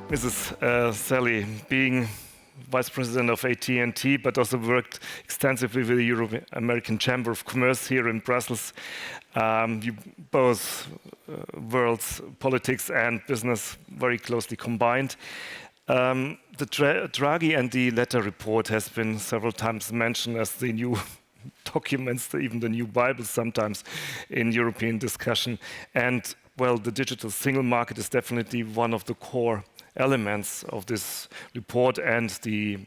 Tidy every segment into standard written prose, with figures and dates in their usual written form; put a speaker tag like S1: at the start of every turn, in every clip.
S1: Mrs. Selli, being Vice President of AT&T, but also worked extensively with the Euro-American Chamber of Commerce here in Brussels. You both worlds, politics and business, very closely combined. The Draghi and the Letter report has been several times mentioned as the new documents, even the new Bible sometimes in European discussion. And well, the digital single market is definitely one of the core elements of this report and the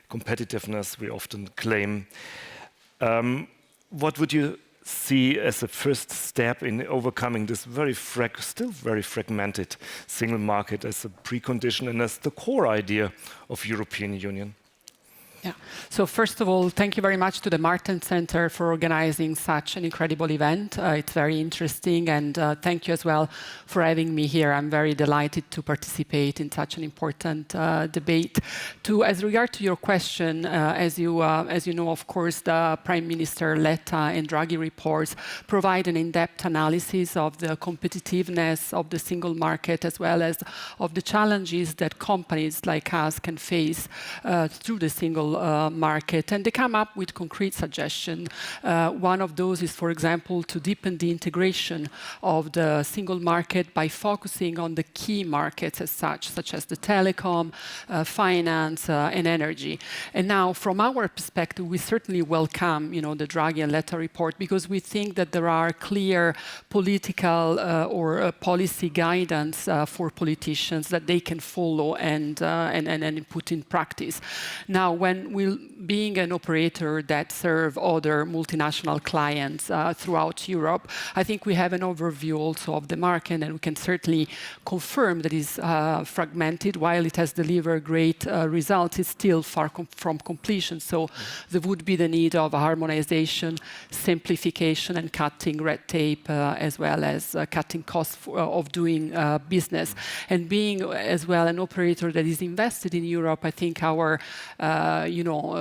S1: competitiveness we often claim. What would you see as a first step in overcoming this still very fragmented single market as a precondition and as the core idea of European Union?
S2: Yeah. So first of all, thank you very much to the Martin Center for organizing such an incredible event. It's very interesting, and thank you as well for having me here. I'm very delighted to participate in such an important debate. As regard to your question, as you know, of course, the Prime Minister Letta and Draghi reports provide an in-depth analysis of the competitiveness of the single market, as well as of the challenges that companies like us can face through the single market, and they come up with concrete suggestions. One of those is, for example, to deepen the integration of the single market by focusing on the key markets as such as the telecom, finance, and energy. And now, from our perspective, we certainly welcome, the Draghi and Letta report, because we think that there are clear political or policy guidance for politicians that they can follow and put in practice. Now, being an operator that serve other multinational clients throughout Europe, I think we have an overview also of the market, and we can certainly confirm that it's fragmented. While it has delivered great results, it's still far from completion. So there would be the need of harmonization, simplification, and cutting red tape, as well as cutting costs of doing business. And being as well an operator that is invested in Europe, I think our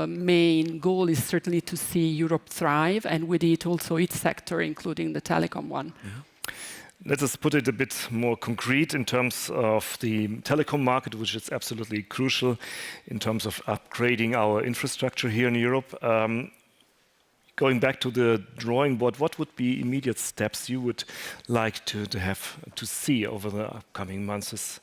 S2: main goal is certainly to see Europe thrive, and with it also its sector, including the telecom one.
S1: Let us put it a bit more concrete in terms of the telecom market, which is absolutely crucial in terms of upgrading our infrastructure here in Europe. Going back to the drawing board, what would be immediate steps you would like to see over the upcoming months?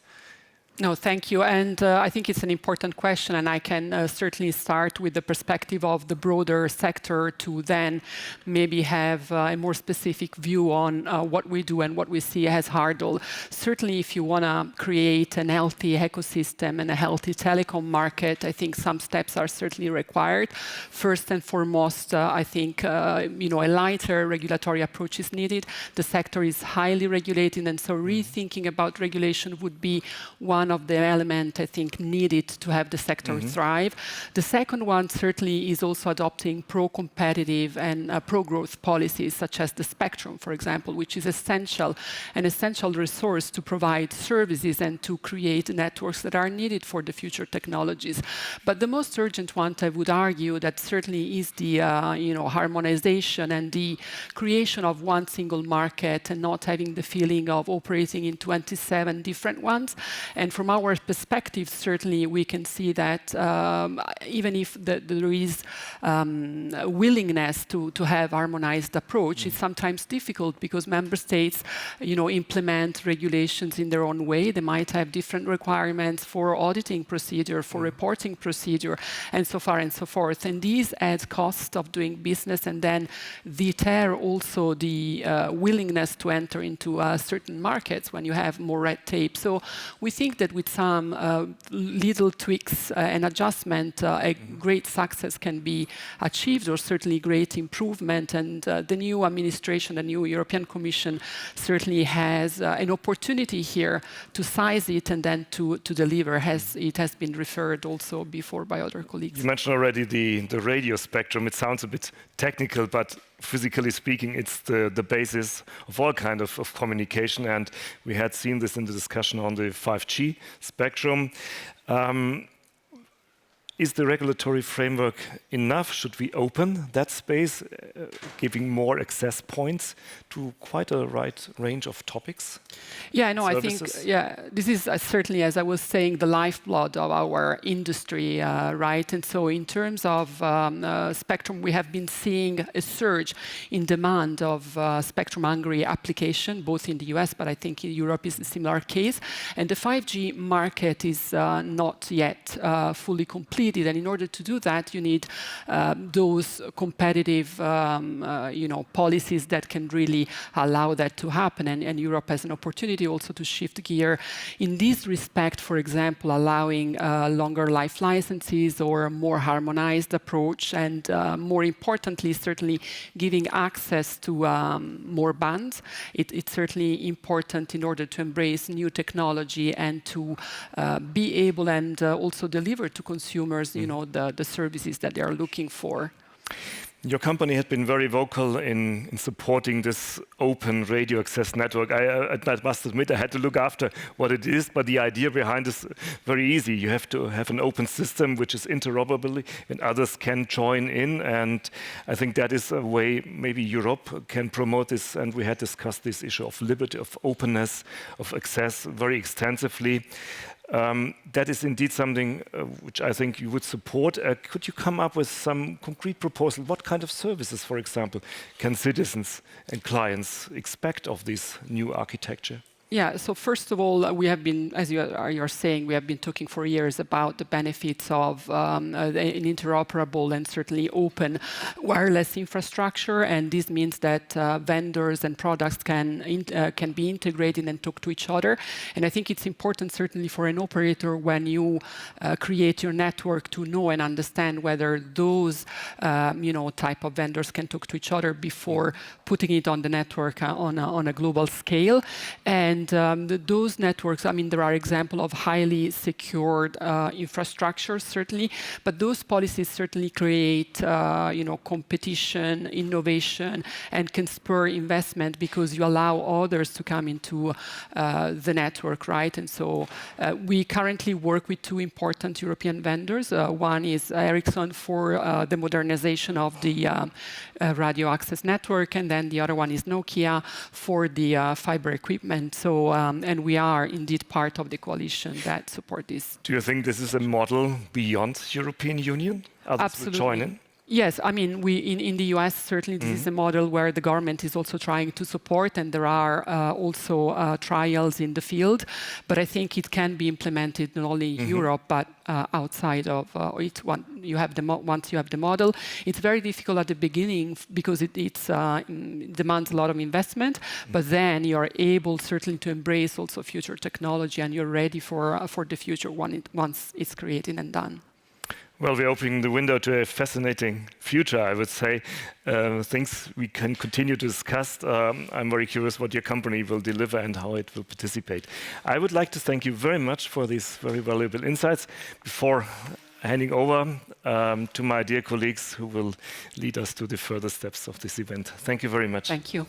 S2: No, thank you. And I think it's an important question, and I can certainly start with the perspective of the broader sector to then maybe have a more specific view on what we do and what we see as hurdle. Certainly, if you want to create an healthy ecosystem and a healthy telecom market, I think some steps are certainly required. First and foremost, I think a lighter regulatory approach is needed. The sector is highly regulated, and so rethinking about regulation would be one of the elements I think needed to have the sector thrive. The second one certainly is also adopting pro-competitive and pro-growth policies, such as the spectrum, for example, which is an essential resource to provide services and to create networks that are needed for the future technologies. But the most urgent one, I would argue, that certainly is the harmonization and the creation of one single market and not having the feeling of operating in 27 different ones. And from our perspective, certainly we can see that even if there is willingness to have harmonized approach, it's sometimes difficult because member states, implement regulations in their own way. They might have different requirements for auditing procedure, for reporting procedure, and so far and so forth. And these add cost of doing business and then deter also the willingness to enter into certain markets when you have more red tape. So we think that with some little tweaks and adjustment, a great success can be achieved, or certainly great improvement. And the new administration, the new European Commission, certainly has an opportunity here to size it and then to deliver, as it has been referred also before by other colleagues.
S1: You mentioned already the radio spectrum. It sounds a bit technical, but physically speaking, it's the basis of all kind of communication. And we had seen this in the discussion on the 5G spectrum. Is the regulatory framework enough? Should we open that space, giving more access points to quite a wide range of topics?
S2: Yeah, no,
S1: services?
S2: I think, yeah, this is certainly, as I was saying, the lifeblood of our industry, right? And so in terms of spectrum, we have been seeing a surge in demand of spectrum-hungry application, both in the US, but I think in Europe is a similar case. And the 5G market is not yet fully completed. And in order to do that, you need those competitive policies that can really allow that to happen. And Europe has an opportunity also to shift gear in this respect, for example, allowing longer life licenses or a more harmonized approach. And more importantly, certainly giving access to more bands. It's certainly important in order to embrace new technology and to be able and also deliver to consumers the services that they are looking for.
S1: Your company has been very vocal in supporting this open radio access network. I must admit, I had to look after what it is, but the idea behind is very easy. You have to have an open system which is interoperable and others can join in. And I think that is a way maybe Europe can promote this. And we had discussed this issue of liberty, of openness, of access very extensively. That is indeed something which I think you would support. Could you come up with some concrete proposal? What kind of services, for example, can citizens and clients expect of this new architecture?
S2: Yeah, so first of all, we have been, as you're saying, we have been talking for years about the benefits of an interoperable and certainly open wireless infrastructure. And this means that vendors and products can be integrated and talk to each other. And I think it's important, certainly for an operator, when you create your network, to know and understand whether those type of vendors can talk to each other before putting it on the network on a global scale. And those networks, I mean, there are examples of highly secured infrastructures, certainly, but those policies certainly create, competition, innovation, and can spur investment because you allow others to come into the network, right? And so we currently work with two important European vendors. One is Ericsson for the modernization of the radio access network, and then the other one is Nokia for the fiber equipment. So, and we are indeed part of the coalition that support this.
S1: Do you think this is a model beyond European Union? Others
S2: Absolutely.
S1: will join in?
S2: Yes, I mean, in the US, certainly this is a model where the government is also trying to support, and there are also trials in the field. But I think it can be implemented not only in Europe, but outside of it. Once you have the model, it's very difficult at the beginning because it demands a lot of investment. But then you're able certainly to embrace also future technology, and you're ready for the future once it's created and done.
S1: Well, we're opening the window to a fascinating future, I would say. Things we can continue to discuss. I'm very curious what your company will deliver and how it will participate. I would like to thank you very much for these very valuable insights. Before handing over to my dear colleagues who will lead us to the further steps of this event. Thank you very much.
S2: Thank you.